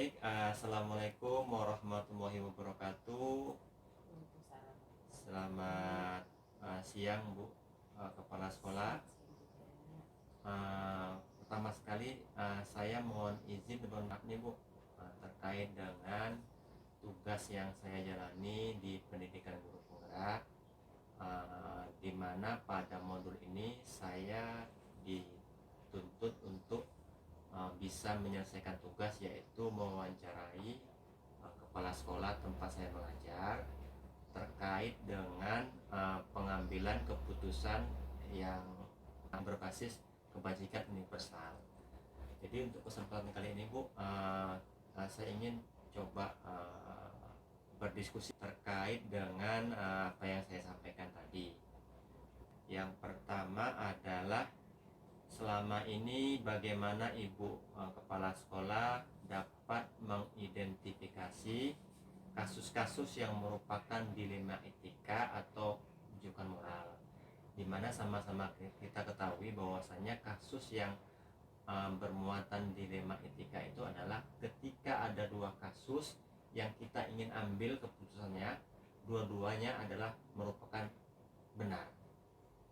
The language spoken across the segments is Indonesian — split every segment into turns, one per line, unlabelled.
Baik, Assalamualaikum warahmatullahi wabarakatuh. Selamat siang Bu, Kepala Sekolah. Pertama sekali saya mohon izin dan maaf nih Bu, terkait dengan tugas yang saya jalani di pendidikan guru penggerak, di mana pada modul ini saya dituntut untuk bisa menyelesaikan tugas, yaitu mewawancarai kepala sekolah tempat saya mengajar terkait dengan pengambilan keputusan yang berbasis kebajikan universal. Jadi untuk kesempatan kali ini Bu, saya ingin coba berdiskusi terkait dengan apa yang saya sampaikan tadi. Yang pertama adalah selama ini bagaimana Ibu Kepala Sekolah dapat mengidentifikasi kasus-kasus yang merupakan dilema etika atau rujukan moral, di mana sama-sama kita ketahui bahwasanya kasus yang bermuatan dilema etika itu adalah ketika ada dua kasus yang kita ingin ambil keputusannya, dua-duanya adalah merupakan benar.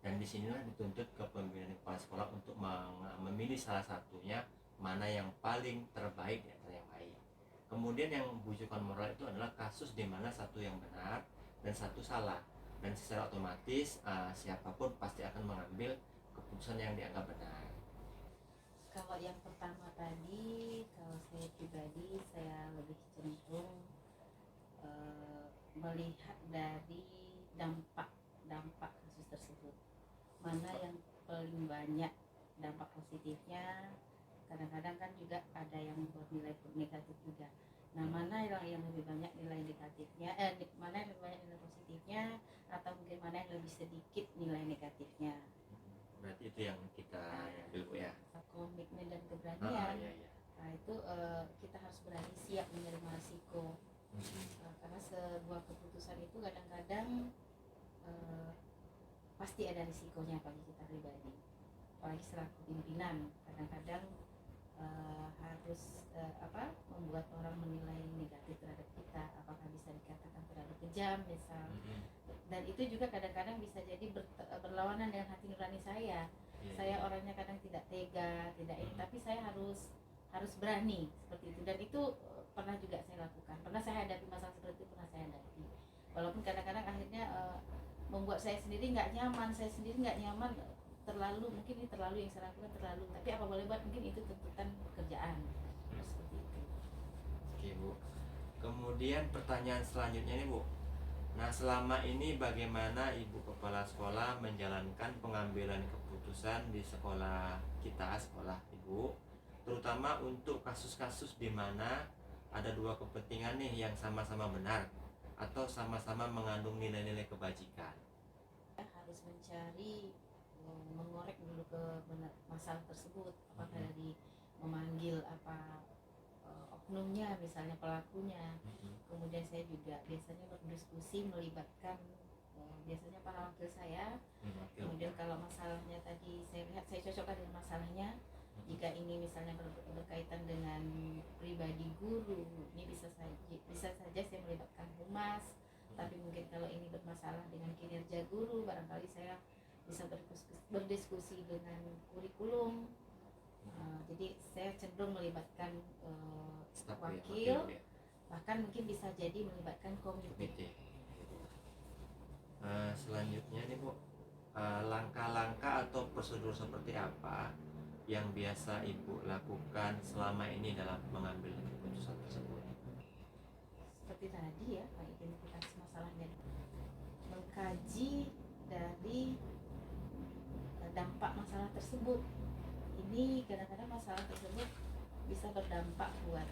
Dan disinilah dituntut kepemimpinan kepala sekolah untuk memilih salah satunya mana yang paling terbaik di antara yang baik. Kemudian yang bujukan moral itu adalah kasus di mana satu yang benar dan satu salah, dan secara otomatis siapapun pasti akan mengambil keputusan yang dianggap benar.
Kalau yang pertama tadi, kalau saya pribadi saya lebih cenderung melihat dari dampak kasus tersebut, mana yang paling banyak dampak positifnya. Kadang-kadang kan juga ada yang bernilai negatif juga. Nah, mana yang lebih banyak nilai negatifnya, mana yang lebih banyak nilai positifnya, atau mungkin mana yang lebih sedikit nilai negatifnya.
Berarti itu yang kita ambil ya.
Komitmen dan keberanian.
Iya.
Nah, itu kita harus berani siap menerima risiko. Karena sebuah keputusan itu kadang-kadang pasti ada risikonya bagi kita pribadi. Apalagi selaku pimpinan, kadang-kadang harus membuat orang menilai negatif terhadap kita, apakah bisa dikatakan terlalu kejam misal. Dan itu juga kadang-kadang bisa jadi berlawanan dengan hati nurani saya. Saya orangnya kadang tidak tega, tidak ini, tapi saya harus berani seperti itu. Dan itu pernah juga saya lakukan, pernah saya hadapi masalah seperti itu, pernah saya hadapi. Walaupun kadang-kadang akhirnya membuat saya sendiri nggak nyaman, terlalu, mungkin ini terlalu yang saya lakukan terlalu, tapi apa boleh buat, mungkin itu tuntutan pekerjaan seperti itu.
Oke Bu, kemudian pertanyaan selanjutnya nih Bu, nah selama ini bagaimana Ibu Kepala Sekolah menjalankan pengambilan keputusan di sekolah kita, sekolah Ibu, terutama untuk kasus-kasus di mana ada dua kepentingan nih yang sama-sama benar atau sama-sama mengandung nilai-nilai kebajikan?
Harus mencari, mengorek dulu ke masalah tersebut, apakah dari memanggil oknumnya, misalnya pelakunya. Kemudian saya juga biasanya berdiskusi melibatkan biasanya para wakil saya. Kemudian kalau masalahnya tadi saya lihat, saya cocokkan dengan masalahnya. Jika ini misalnya berkaitan dengan pribadi guru, ini bisa saja saya melibatkan humas. Tapi mungkin kalau ini bermasalah dengan kinerja guru, barangkali saya bisa berdiskusi dengan kurikulum. Jadi saya cenderung melibatkan wakil, bahkan mungkin bisa jadi melibatkan komite.
Selanjutnya nih Bu, langkah-langkah atau prosedur seperti apa yang biasa Ibu lakukan selama ini dalam mengambil keputusan tersebut?
Seperti tadi ya, mengidentifikasi masalahnya, mengkaji dari dampak masalah tersebut. Ini kadang-kadang masalah tersebut bisa berdampak buat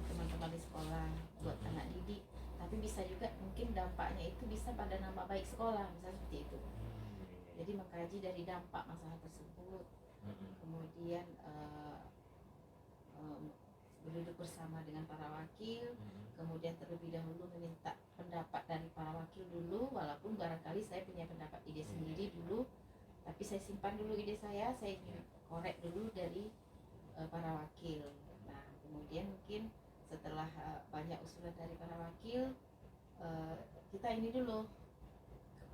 teman-teman di sekolah, buat anak didik, tapi bisa juga mungkin dampaknya itu bisa pada nama baik sekolah, misalnya seperti itu. Jadi mengkaji dari dampak masalah tersebut, kemudian berduduk bersama dengan para wakil, kemudian terlebih dahulu meminta pendapat dari para wakil dulu, walaupun barangkali saya punya pendapat ide sendiri dulu, tapi saya simpan dulu ide saya ingin korek dulu dari para wakil. Nah, kemudian mungkin setelah banyak usulan dari para wakil, kita ini dulu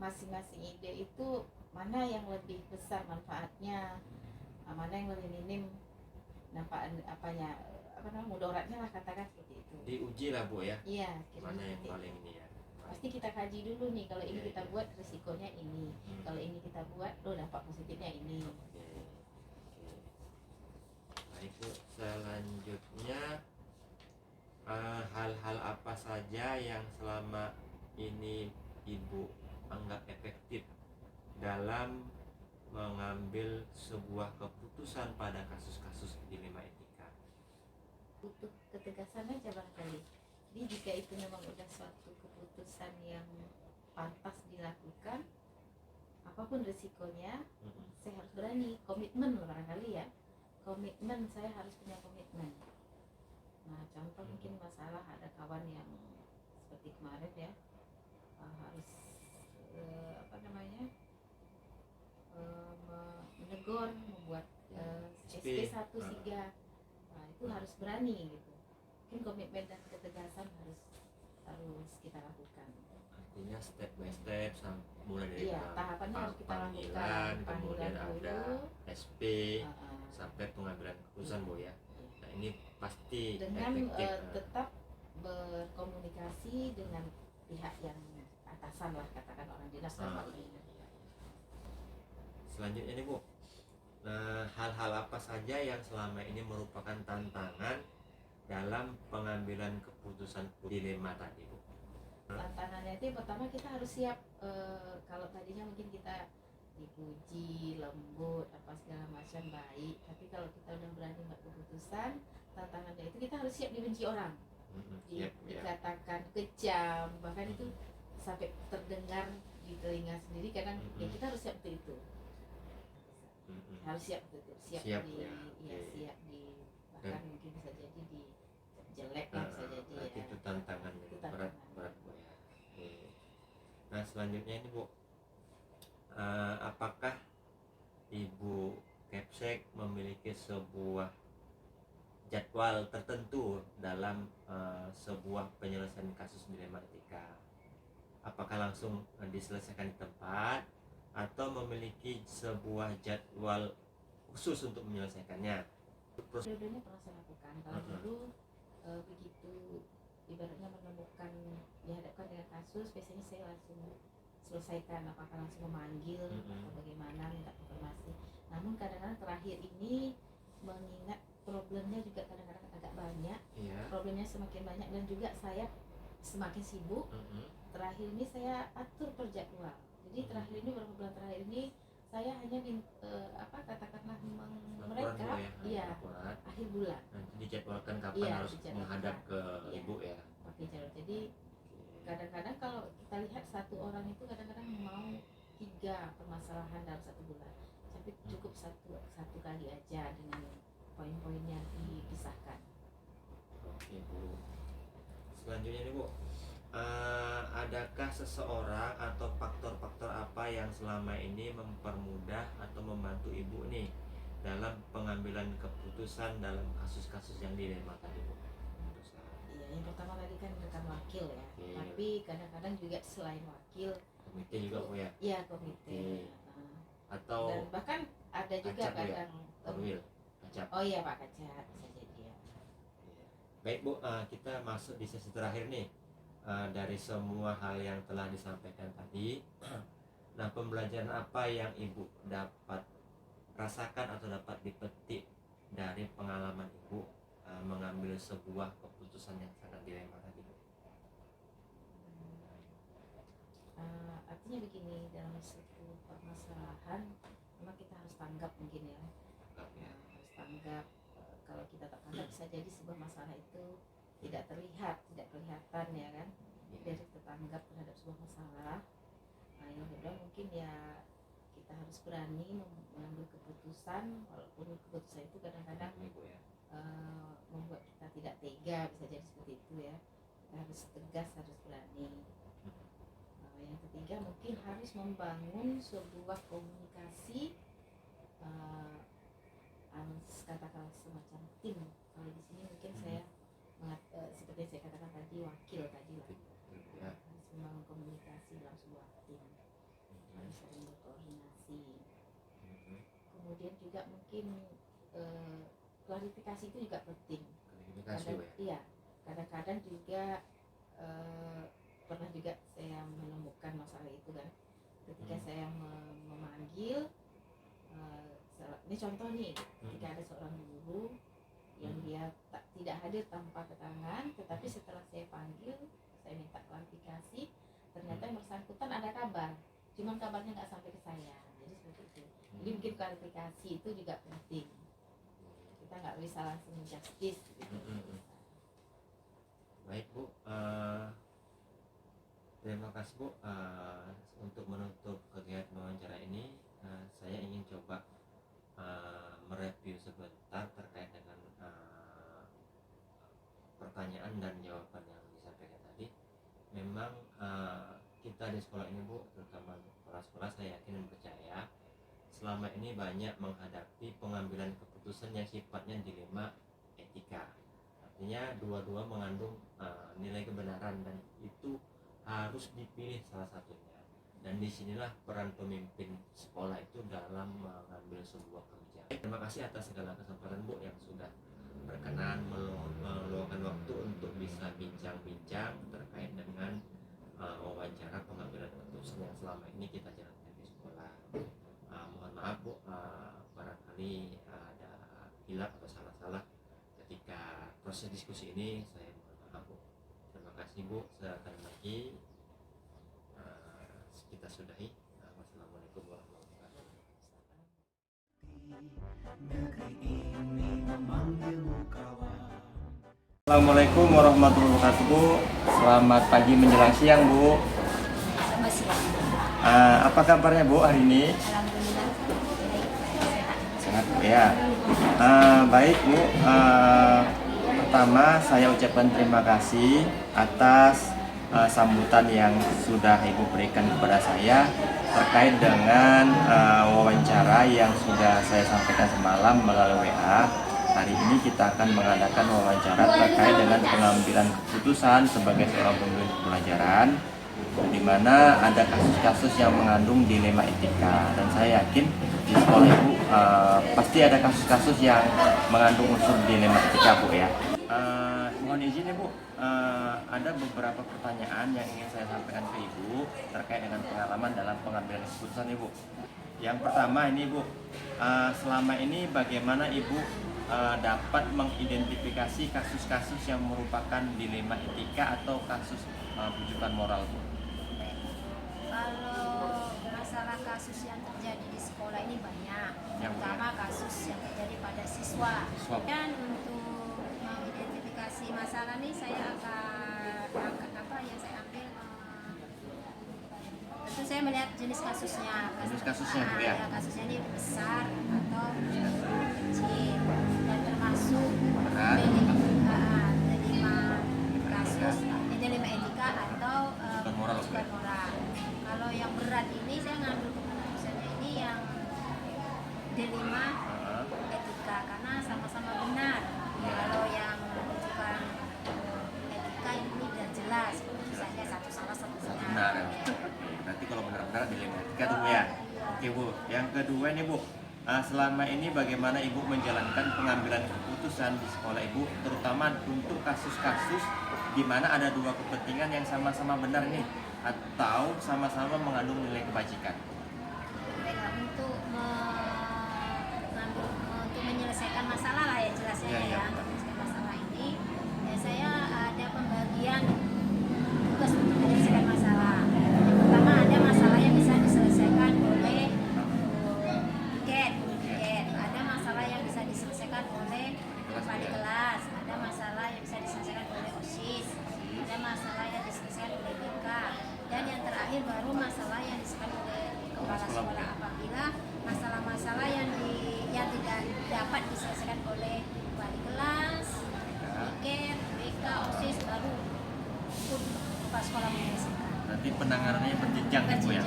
masing-masing ide itu mana yang lebih besar manfaatnya, mana yang lebih minim nampak apanya, mudaratnya lah, katakan seperti itu.
Diuji lah Bu ya,
Iya,
mana yang
seperti
paling
itu.
ini ya.
Pasti kita kaji dulu nih, kalau ini
Iya,
kita
iya.
buat risikonya ini, kalau ini kita buat dampak positifnya ini.
Oke. Baik Bu, selanjutnya hal-hal apa saja yang selama ini Ibu anggap efektif dalam mengambil sebuah keputusan pada kasus-kasus dilema etika?
Butuh ketegasan aja barangkali. Jadi jika itu memang udah suatu keputusan yang pantas dilakukan, apapun risikonya, saya harus berani, komitmen barangkali ya. Komitmen, saya harus punya komitmen. Nah, contoh mungkin masalah ada kawan yang seperti kemarin ya, harus menegur, membuat SP 1 nah itu harus berani gitu. Mungkin komitmen dan ketegasan harus kita lakukan.
Artinya step by step, mulai dari
tahapannya harus kita lakukan.
panggilan, kemudian
dulu,
ada SP sampai pengambilan keputusan Bu ya. Nah ini pasti
dengan
efektif.
tetap berkomunikasi dengan pihak yang atasan lah, katakan orang dinas dalam hal ini.
Selanjutnya nih Bu, nah, hal-hal apa saja yang selama ini merupakan tantangan dalam pengambilan keputusan dilema tadi Bu?
Tantangannya itu pertama kita harus siap, kalau tadinya mungkin kita dipuji lembut apa segala macam baik, tapi kalau kita udah berani buat keputusan, tantangannya itu kita harus siap dibenci orang, dikatakan kejam, bahkan itu sampai terdengar di telinga sendiri kadang. Ya kita harus siap untuk itu, harus siap untuk itu, siap bahkan mungkin bisa jadi di jelek lah, bisa jadi ya.
Itu tantangan berat Bu ya. Nah selanjutnya ini Bu, apakah Ibu Kepsek memiliki sebuah jadwal tertentu dalam sebuah penyelesaian kasus dilema etika? Apakah langsung diselesaikan di tempat atau memiliki sebuah jadwal khusus untuk menyelesaikannya?
Dua-duanya pernah saya lakukan. Kalau dulu begitu ibaratnya menemukan, dihadapkan dengan kasus, biasanya saya langsung selesaikan, apakah langsung memanggil atau bagaimana, minta informasi. Namun kadang-kadang terakhir ini mengingat problemnya juga kadang-kadang agak banyak, problemnya semakin banyak dan juga saya semakin sibuk. Terakhir ini saya atur per jadwal. Jadi terakhir ini, beberapa bulan terakhir ini saya hanya katakanlah mereka akhir bulan.
Nanti dijadwalkan kapan harus menghadap ke Ibu ya.
Pakai jadwal. Jadi kadang-kadang kalau kita lihat satu orang itu kadang-kadang mau 3 permasalahan dalam 1 bulan, tapi cukup satu kali aja dengan poin-poinnya dipisahkan.
Oke Bu. Selanjutnya nih Bu, adakah seseorang atau faktor-faktor apa yang selama ini mempermudah atau membantu Ibu nih dalam pengambilan keputusan dalam kasus-kasus yang dilema tadi Bu?
Iya, yang pertama tadi kan rekan wakil ya. Tapi kadang-kadang juga selain wakil,
komite juga Bu ya?
Iya, komite.
Atau
dan bahkan ada juga kadang
Kacap.
Oh iya Pak Kacap, bisa jadi ya.
Baik Bu, kita masuk di sesi terakhir nih. Dari semua hal yang telah disampaikan tadi, nah pembelajaran apa yang Ibu dapat rasakan atau dapat dipetik dari pengalaman Ibu mengambil sebuah keputusan yang sangat dilema tadi Bu?
Artinya begini, dalam suatu permasalahan memang kita harus tanggap mungkin ya. Harus tanggap. Kalau kita tak tanggap bisa jadi sebuah masalah itu tidak kelihatan ya kan, dari kita tanggap terhadap sebuah masalah. Nah yang kedua mungkin ya kita harus berani mengambil keputusan, walaupun keputusan itu kadang-kadang membuat kita tidak tega, bisa jadi seperti itu ya. Kita harus tegas, harus berani. Yang ketiga mungkin harus membangun sebuah komunikasi, katakanlah semacam tim. Kalau di sini mungkin saya seperti yang saya katakan tadi, wakil tadi lah,
Ya.
harus membangun komunikasi dalam sebuah tim, harus sering berkoordinasi. Kemudian juga mungkin klarifikasi itu juga penting. Iya, kadang-kadang juga pernah juga saya menemukan masalah itu kan, ketika saya memanggil, ini contoh nih, ketika ada seorang guru yang dia tidak hadir tanpa keterangan, tetapi setelah saya panggil, saya minta klarifikasi, ternyata yang bersangkutan ada kabar, cuman kabarnya nggak sampai ke saya, jadi seperti itu. Jadi mungkin klarifikasi itu juga penting, kita nggak bisa langsung justice gitu.
Baik Bu, terima kasih Bu. Untuk menutup kegiatan wawancara ini, saya ingin coba mereview sebentar terkait dengan pertanyaan dan jawaban yang disampaikan tadi. Memang kita di sekolah ini Bu, terutama kepala sekolah, saya yakin dan percaya selama ini banyak menghadapi pengambilan keputusan yang sifatnya dilema etika. Artinya dua-dua mengandung nilai kebenaran dan itu harus dipilih salah satunya. Dan disinilah peran pemimpin sekolah itu dalam mengambil sebuah kebijakan. Terima kasih atas segala kesempatan Bu yang sudah berkenan meluangkan waktu untuk bisa bincang-bincang terkait dengan wawancara pengambilan keputusan yang selama ini kita jalankan di sekolah. Mohon maaf Bu, barangkali ada hilap atau salah-salah ketika proses diskusi ini, saya mohon maaf Bu. Terima kasih Bu. Sekali lagi kita sudahi. Wassalamualaikum warahmatullahi wabarakatuh. Assalamualaikum warahmatullahi wabarakatuh Bu. Selamat pagi menjelang siang Bu.
Selamat siang.
Apa kabarnya Bu hari ini?
Alhamdulillah
Sehat Bu ya. Baik Bu. Pertama saya ucapkan terima kasih atas sambutan yang sudah Ibu berikan kepada saya terkait dengan wawancara yang sudah saya sampaikan semalam melalui WA. Hari ini kita akan mengadakan wawancara terkait dengan pengambilan keputusan sebagai seorang pemimpin pelajaran, di mana ada kasus-kasus yang mengandung dilema etika, dan saya yakin di sekolah Ibu pasti ada kasus-kasus yang mengandung unsur dilema etika Bu ya. Mohon izin ya Bu, ada beberapa pertanyaan yang ingin saya sampaikan ke Ibu terkait dengan pengalaman dalam pengambilan keputusan Ibu. Yang pertama ini Bu, selama ini bagaimana Ibu dapat mengidentifikasi kasus-kasus yang merupakan dilema etika atau kasus rujukan moral Bu?
Kalau masalah kasus yang terjadi di sekolah ini banyak, terutama kasus yang terjadi pada siswa. Dan untuk mengidentifikasi masalah ini saya akan apa yang saya ambil, tentu saya melihat jenis kasusnya.
Jenis kasusnya Bu ya?
Kasusnya ini besar atau kecil, dan termasuk dilema etika atau rujukan moral. Kalau yang berat ini saya ngambil keputusannya ini yang dilema etika karena sama-sama benar. Kalau yang rujukan etika ini sudah jelas, misalnya satu salah satu benar.
Nanti kalau benar-benar dilema etika tuh ya. Oke Bu, yang kedua nih Bu, selama ini bagaimana Ibu menjalankan pengambilan keputusan di sekolah Ibu, terutama untuk kasus-kasus di mana ada dua kepentingan yang sama-sama benar nih atau sama-sama mengandung nilai kebajikan?
Untuk menyelesaikan masalah lah ya jelasnya menyelesaikan masalah ini, saya ada pembagian tugas untuk menyelesaikan masalah. Yang pertama ada masalah yang bisa diselesaikan oleh tiket, ada masalah yang bisa diselesaikan oleh wali kelas, ada masalah yang bisa diselesaikan oleh OSIS, ada masalah yang diselesaikan oleh BK, dan yang terakhir baru masalah yang diselesaikan oleh kepala sekolah. Apabila masalah-masalah yang tidak dapat diselesaikan oleh wali kelas, tiket, BK, OSIS, baru kepala sekolah menyelesaikan.
Berarti penanganannya berjenjang ya Bu ya?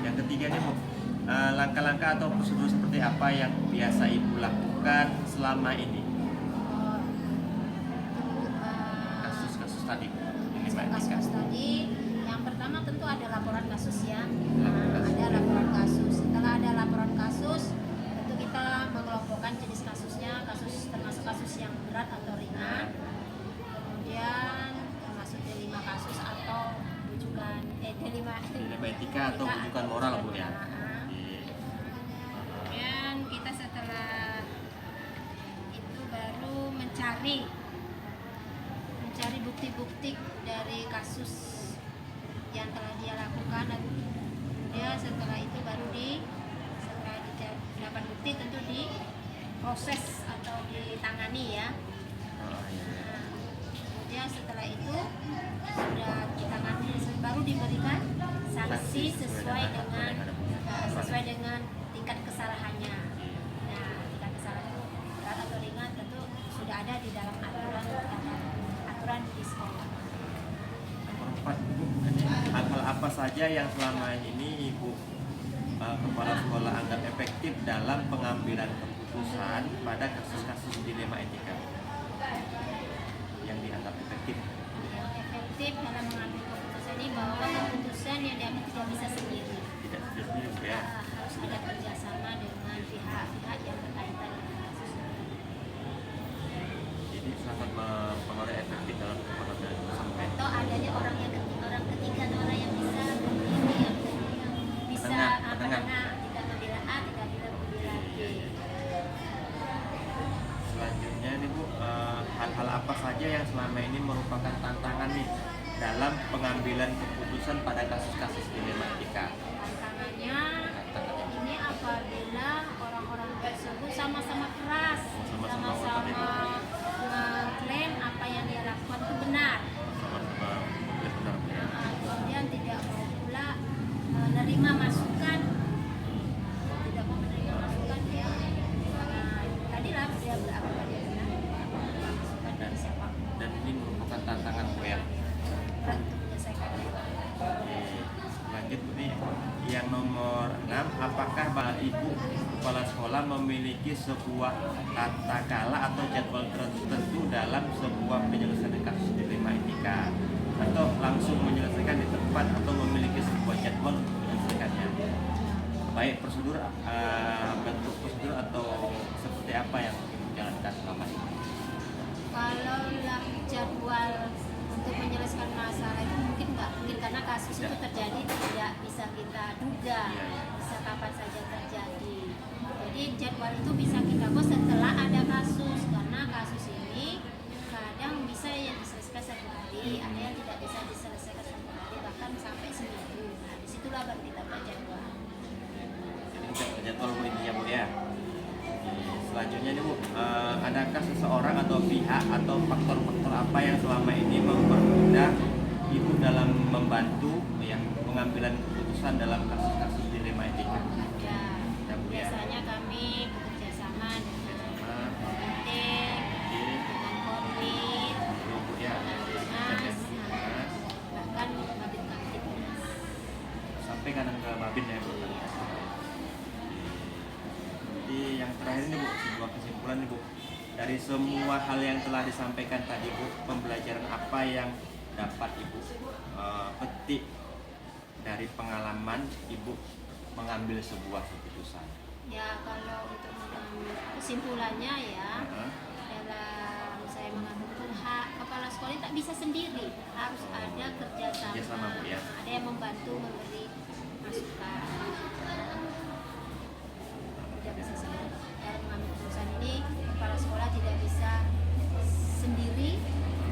Yang ketiga nih Bu, langkah-langkah atau prosedur seperti apa yang biasa Ibu lakukan selama ini? tadi ini Mbak Tika?
Kasus tadi yang pertama tentu ada laporan kasus ya. Ada laporan kasus. Setelah ada laporan kasus, tentu kita mengelompokkan jenis kasusnya, termasuk kasus yang berat atau ringan. Kemudian termasuk D5 kasus atau rujukan D5
etika atau rujukan moral Bu ya.
Kemudian kita setelah itu baru mencari bukti-bukti dari kasus yang telah dia lakukan, dan kemudian setelah itu baru setelah dapat bukti tentu diproses atau ditangani ya. Kemudian setelah itu sudah ditangani, baru diberikan sanksi sesuai dengan tingkat kesalahannya. Nah, tingkat kesalahan berat atau ringan tentu sudah ada di dalam aturan di sekolah.
Nomor 4 Bu, hal-hal apa saja yang selama ini Ibu kepala sekolah anggap efektif dalam pengambilan keputusan pada kasus-kasus dilema etika yang dianggap efektif?
Yang efektif dalam mengambil keputusan ini bahwa keputusan yang diambil tidak bisa sendiri.
Tidak sendiri Bu ya.
Harus ada kerjasama dengan pihak-pihak yang berkaitan dengan kasus ini.
Jadi sangat mempengaruhi efektif dalam pengambilan keputusan.
Atau adanya orang ketiga atau orang yang bisa
Penengah.
tidak membela A, tidak membela B.
Selanjutnya nih Bu, hal-hal apa saja yang selama ini merupakan tantangan nih dalam pengambilan keputusan pada kasus-kasus dilema etika?
Tantangannya ini apabila orang-orang tersebut sama-sama keras, sama-sama mengklaim apa yang dia lakukan itu benar. Kemudian tidak mau pula menerima masukan, ya. Tadi lah dia berapa dia benar, masukan dari siapa?
Dan ini merupakan tantangan Bu ya.
Berat untuk menyelesaikannya.
Lanjut Bu nih, yang nomor 6, apakah Ibu kepala sekolah memiliki sebuah tata cara atau jadwal tertentu dalam sebuah penyelesaian kasus dilema etika, atau langsung menyelesaikan di tempat, atau memiliki sebuah jadwal untuk menyelesaikannya? Baik prosedur, bentuk prosedur atau seperti apa yang dijalankan selama ini?
Kalau jadwal untuk menyelesaikan masalah itu mungkin nggak mungkin, karena kasus itu terjadi tidak bisa kita duga, bisa kapan saja terjadi. Jadi jadwal itu bisa kita buat setelah ada kasus, karena kasus ini kadang bisa yang diselesaikan satu hari, ada yang tidak bisa diselesaikan satu hari, bahkan sampai seminggu. Nah, disitulah baru kita buat jadwal.
Jadi kita jadwal Bu intinya Bu ya. Selanjutnya nih Bu, adakah seseorang atau pihak atau faktor-faktor apa yang selama ini mempermudah Ibu dalam membantu yang pengambilan keputusan dalam kasus-kasus dilema etika?
Ada.
Bu ya.
Biasanya kami bekerja sama dengan komite, dengan korbit,
Bu ya.
dinas, bahkan mabit-mabit dinas.
Sampai kadang ke Babin ya Bu. Jadi yang terakhir ini Bu, sebuah kesimpulan nih Bu, dari semua hal yang telah disampaikan tadi Bu, pembelajaran apa yang dapat Ibu petik dari pengalaman Ibu mengambil sebuah keputusan?
Ya, kalau untuk kesimpulannya ya, dalam saya mengambil keputusan, kepala sekolah tak bisa sendiri, harus ada kerjasama.
Bu ya.
Ada yang membantu memberi masukan. Tidak bisa sendiri. Dalam mengambil keputusan ini, kepala sekolah tidak bisa sendiri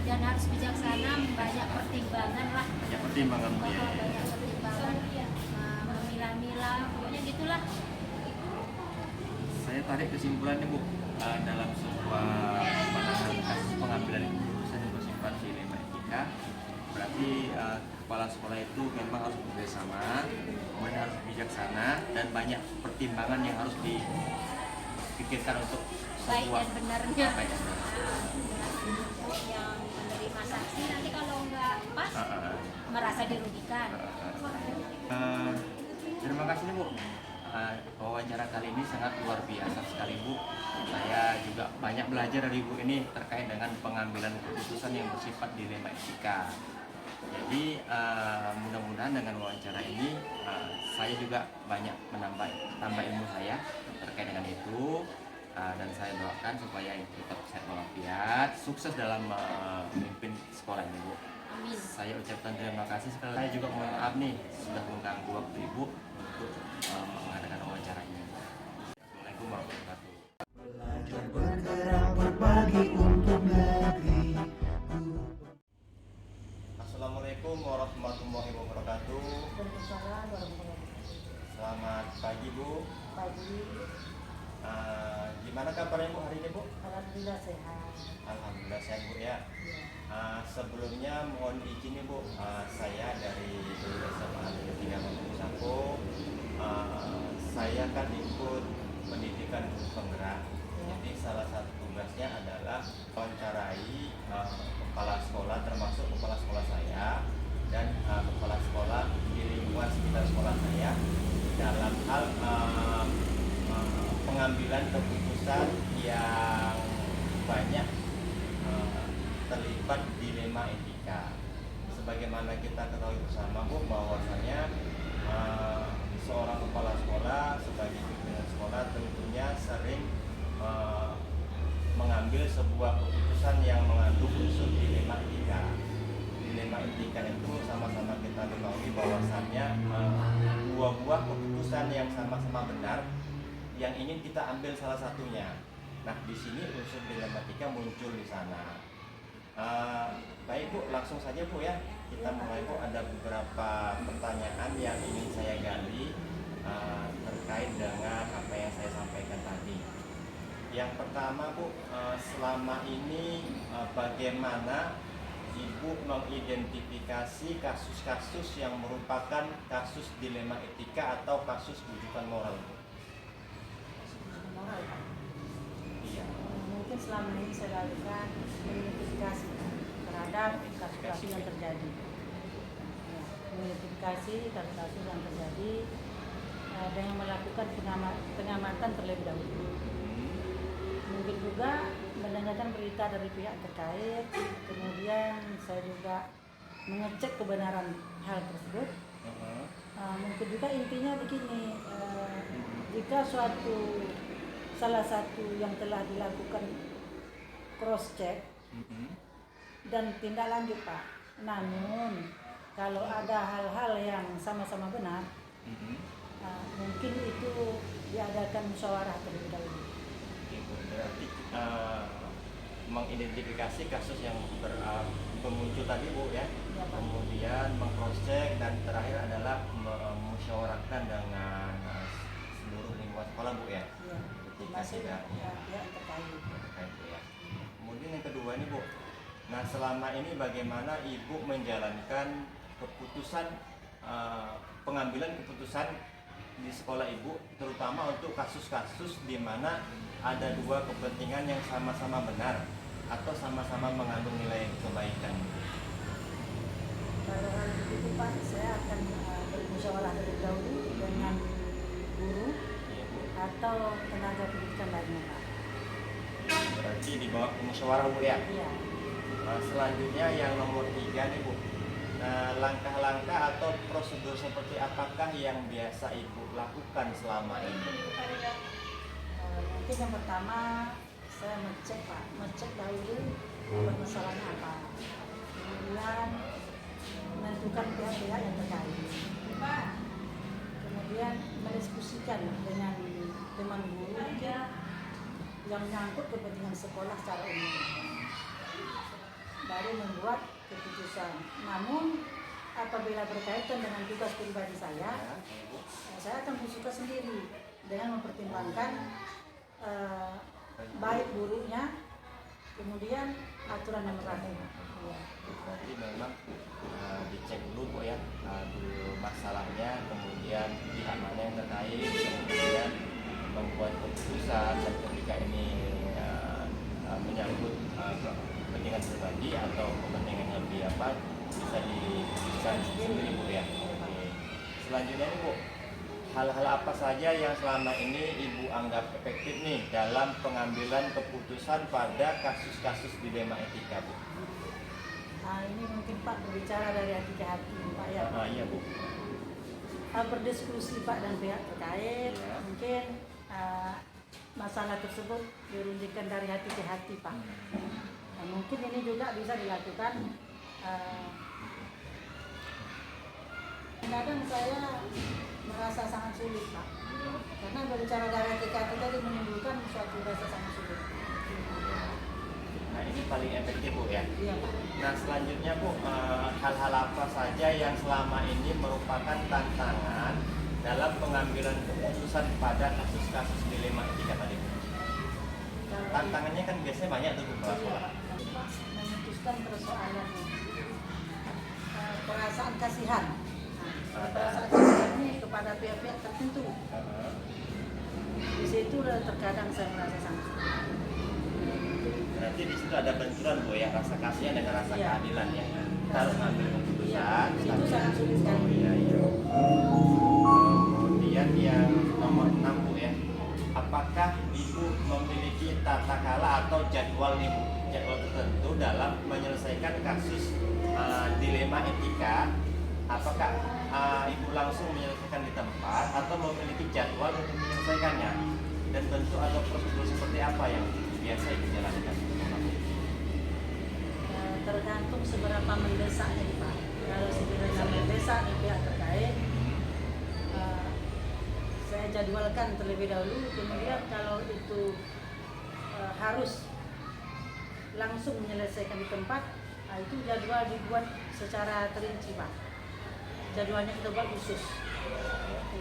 dan harus bijaksana, banyak pertimbangan lah.
Ya pertimbangan Bu ya.
Banyak pertimbangan, memilah-milah, pokoknya gitulah.
Saya tarik kesimpulannya Bu, dalam sebuah penanganan kasus pengambilan keputusan yang bersifat dilema etika, berarti kepala sekolah itu memang harus bekerjasama, kemudian harus bijaksana, dan banyak pertimbangan yang harus dipikirkan untuk
Baik
sebuah
dan benarnya.
baik dan benar.
Yang menerima sanksi nanti kalau nggak pas merasa dirugikan.
Terima kasih nih Bu wawancara kali ini sangat luar biasa sekali Bu. Saya juga banyak belajar dari Bu ini terkait dengan pengambilan keputusan yang bersifat dilema etika. Jadi mudah-mudahan dengan wawancara ini saya juga banyak tambah ilmu saya terkait dengan itu. Dan saya doakan supaya ibu tetap sehat walafiat, sukses dalam memimpin sekolah ini Bu.
Amin.
Saya ucapkan terima kasih sekali. Saya juga mohon maaf nih sudah mengganggu waktu ibu untuk mengadakan wawancara ini. Assalamualaikum warahmatullahi wabarakatuh.
Belajar bergerak berbagi untuk negeri.
Assalamualaikum warahmatullahi wabarakatuh.
Waalaikumsalam warahmatullahi wabarakatuh.
Selamat pagi Bu.
Pagi,
Gimana kabarnya Bu hari ini Bu?
alhamdulillah sehat.
Alhamdulillah sehat Bu ya.
Ya.
Sebelumnya mohon izin nih Bu, saya dari SMA Negeri 3 Kampung Sako. Saya kan ikut pendidikan guru penggerak. Jadi salah satu tugasnya adalah wawancarai kepala sekolah, termasuk kepala sekolah saya dan kepala sekolah di lingkungan sekitar sekolah saya dalam hal pengambilan keputusan yang banyak terlibat dilema etika. Sebagaimana kita ketahui bersama Bu, bahwasanya seorang kepala sekolah sebagai pimpinan sekolah tentunya sering mengambil sebuah keputusan yang mengandung unsur dilema etika. Dilema etika itu sama-sama kita ketahui bahwasannya dua buah keputusan yang sama-sama benar yang ingin kita ambil salah satunya. Nah, di sini unsur dilema etika muncul di sana. Baik Bu, langsung saja Bu ya. Kita mulai Bu, ada beberapa pertanyaan yang ingin saya gali terkait dengan apa yang saya sampaikan tadi. Yang pertama Bu, selama ini bagaimana Ibu mengidentifikasi kasus-kasus yang merupakan kasus dilema etika atau kasus rujukan moral Bu?
Moral, Pak.
Iya.
Mungkin selama ini saya lakukan identifikasi terhadap kasus-kasus yang terjadi. Ya, identifikasi kasus-kasus yang terjadi dengan melakukan pengamatan terlebih dahulu. Mungkin juga mendengarkan berita dari pihak terkait, kemudian saya juga mengecek kebenaran hal tersebut. Mungkin juga intinya begini, jika salah satu yang telah dilakukan cross check dan tindak lanjut Pak. Namun kalau ada hal-hal yang sama-sama benar, mungkin itu diadakan musyawarah terlebih dahulu.
Berarti mengidentifikasi kasus yang muncul tadi Bu ya,
Ya, Pak.
kemudian meng-cross-check dan terakhir adalah memusyawarahkan dengan seluruh lingkungan sekolah Bu ya.
Ya, masih
Tidak, ya.
yang terkait.
Terkait, Bu, ya. Kemudian yang kedua ini Bu, nah selama ini bagaimana Ibu menjalankan keputusan pengambilan keputusan di sekolah Ibu, terutama untuk kasus-kasus di mana ada dua kepentingan yang sama-sama benar atau sama-sama mengandung nilai kebaikan.
Kalau hal begitu Pak, saya akan bermusyawarah terlebih dahulu dengan guru
Iya Bu.
atau tenaga pendidikan lainnya Pak.
Berarti dibawa ke musyawarah Bu ya.
Iya.
Selanjutnya yang nomor 3 nih Bu. Nah, langkah-langkah atau prosedur seperti apakah yang biasa Ibu lakukan selama ini?
Mungkin yang pertama saya ngecek Pak, ngecek dahulu permasalahannya apa. Kemudian menentukan pihak-pihak yang terkait. Kemudian mendiskusikan dengan teman guru yang menyangkut kepentingan sekolah secara umum. Baru membuat keputusan. Namun apabila berkaitan dengan tugas pribadi saya akan bersuka sendiri dengan mempertimbangkan baik buruknya, kemudian aturan yang berlaku. Ya.
Berarti memang dicek dulu Bu ya, dulu masalahnya, kemudian pihak mana yang terkait, kemudian membuat keputusan, dan ketika ini menyangkut kepentingan pribadi atau kepentingan yang lebih bisa diputuskan sendiri Bu ya. Oke. Selanjutnya nih Bu, hal-hal apa saja yang selama ini Ibu anggap efektif nih dalam pengambilan keputusan pada kasus-kasus dilema etika, Bu?
Nah, ini mungkin Pak berbicara dari hati ke hati Pak ya.
Iya, Bu.
Berdiskusi Pak dan pihak terkait,
Ya.
mungkin masalah tersebut dirundikan dari hati ke hati Pak. Nah, mungkin ini juga bisa dilakukan. Kadang saya merasa sangat sulit Pak, karena berbicara dari hati ke hati tadi menimbulkan suatu rasa sangat sulit.
Nah, ini paling efektif, Bu ya.
Iya Pak.
Nah, selanjutnya, Bu, hal-hal apa saja yang selama ini merupakan tantangan dalam pengambilan keputusan pada kasus-kasus dilema etika tadi, Bu?
Kalau
Tantangannya kan biasanya banyak tuh, Bu.
Iya, Pak. Memutuskan persoalan perasaan kasihan. Nah, perasaan kasihan ini kepada pihak-pihak tertentu. Di situ terkadang saya merasa sangat sulit.
Berarti di situ ada benturan, Bu ya, rasa kasihan dengan rasa
Iya.
keadilan ya. Kita harus ambil
Iya,
keputusan.
itu sangat sulit sekali.
Iya, iya. Kemudian yang nomor 6, Bu ya. Apakah Ibu memiliki tata kala atau jadwal nih, Bu? Jadwal tertentu dalam menyelesaikan kasus dilema etika? Apakah Ibu langsung menyelesaikan di tempat atau memiliki jadwal untuk menyelesaikannya? Dan bentuk atau prosedur seperti apa yang biasa Ibu jalankan?
Tergantung seberapa mendesaknya nih, Pak. Kalau sekiranya mendesak di pihak terkait, saya jadwalkan terlebih dahulu. Kemudian kalau itu harus langsung menyelesaikan di tempat, itu jadwal dibuat secara terinci, Pak. Jadwalnya kita buat khusus.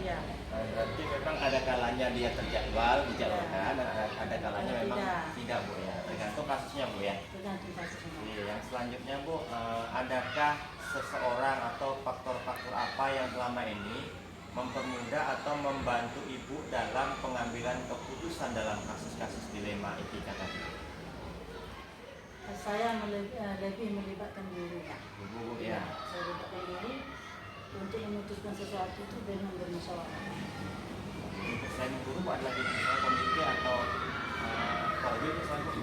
Iya.
Berarti memang ada kalanya dia dijadwalkan, dan ada kalanya
Ada
memang
tidak.
tidak, Bu ya. Tergantung kasusnya, Bu ya.
Tergantung kasusnya.
Iya, yang selanjutnya, Bu, adakah seseorang atau faktor-faktor apa yang selama ini mempermudah atau membantu Ibu dalam pengambilan keputusan dalam kasus-kasus dilema etika tadi?
Saya lebih melibatkan diri, Pak.
Bu, ya.
Saya libatkan diri untuk memutuskan sesuatu itu dengan bermusyawarah.
Selain guru, Bu, ada lagi misalnya komite atau korwil misalnya, Bu?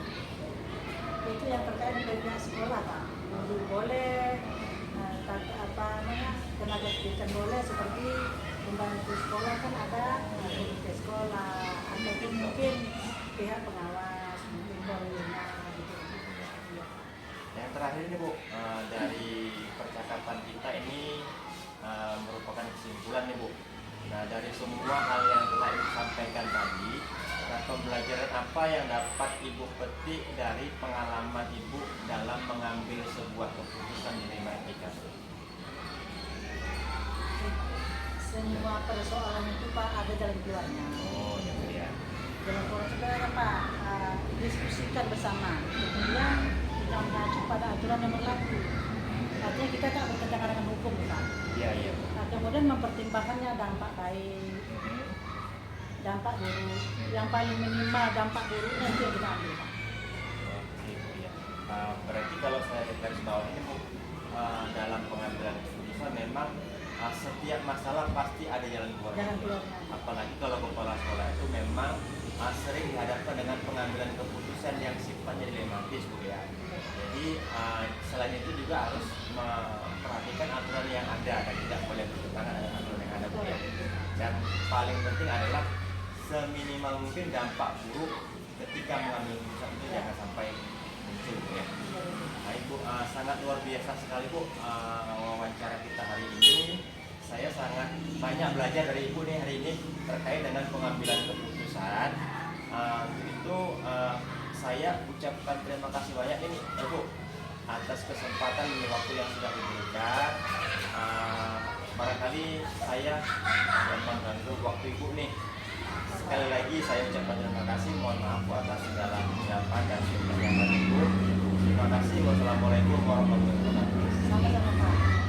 Itu yang terkait dengan pihak sekolah, Pak. Guru boleh, tenaga pendidikan boleh, seperti pembantu sekolah kan ada komite sekolah, ataupun mungkin pihak pengawas, mungkin koordinat gitu. Iya.
Yang terakhir ini, Bu, dari percakapan kita ini merupakan kesimpulan nih, Bu. Nah, dari semua hal yang telah Ibu sampaikan tadi, nah, pembelajaran apa yang dapat Ibu petik dari pengalaman Ibu dalam mengambil sebuah keputusan dilema etika?
Semua persoalan itu, Pak, ada jalan keluarnya.
Oh, ya, Bu ya.
Jalan keluar itu ada, Pak, diskusikan bersama. Kemudian kita mengacu pada aturan yang berlaku. Artinya kita tak bertentangan dengan hukum, Pak.
Iya, iya, Bu.
Nah, kemudian mempertimbangkannya dampak baik, dampak buruk. Yang paling minimal dampak buruknya itu yang kita ambil, Pak.
Oke, Bu ya. Berarti kalau saya garis bawah ini, Bu, dalam pengambilan keputusan memang setiap masalah pasti ada jalan keluar.
Jalan keluarnya.
Apalagi kalau kepala sekolah itu memang sering dihadapkan dengan pengambilan keputusan yang sifatnya dilematis, Bu ya. Jadi selain itu juga harus memperhatikan aturan yang ada dan tidak boleh bertentangan dengan aturan yang ada, Bu ya. Dan paling penting adalah seminimal mungkin dampak buruk ketika mengambil keputusan itu jangan sampai muncul, Bu ya. Nah, Ibu, sangat luar biasa sekali, Bu, wawancara kita hari ini. Saya sangat banyak belajar dari Ibu nih hari ini terkait dengan pengambilan keputusan. Untuk itu saya ucapkan terima kasih banyak ini, Ibu, atas kesempatan dan waktu yang sudah diberikan. Barangkali saya mengganggu waktu Ibu nih. Sekali lagi saya ucapkan terima kasih. Mohon maaf atas segala ucapan dan pertanyaan Ibu. Terima kasih. Wassalamualaikum warahmatullahi wabarakatuh.
Sama-sama, Pak.